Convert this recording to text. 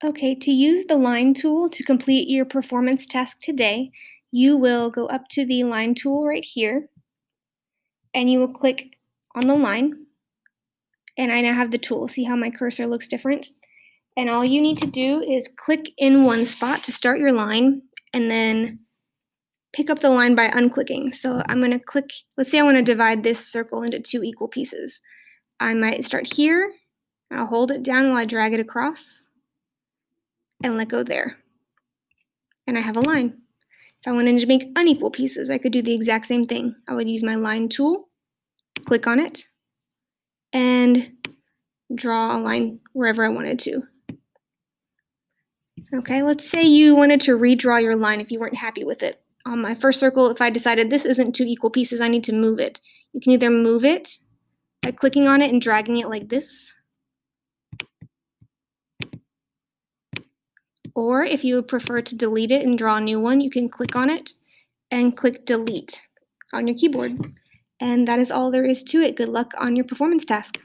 Okay, to use the line tool to complete your performance task today, you will go up to the line tool right here, and you will click on the line, and I now have the tool. See how my cursor looks different? And all you need to do is click in one spot to start your line, and then pick up the line by unclicking. So I'm going to click, let's say I want to divide this circle into 2 equal pieces. I might start here, and I'll hold it down while I drag it across, and let go there. And I have a line. If I wanted to make unequal pieces, I could do the exact same thing. I would use my line tool, click on it, and draw a line wherever I wanted to. Okay, let's say you wanted to redraw your line if you weren't happy with it. On my first circle, if I decided this isn't 2 equal pieces, I need to move it. You can either move it by clicking on it and dragging it like this, or if you would prefer to delete it and draw a new one, you can click on it and click delete on your keyboard. And that is all there is to it. Good luck on your performance task.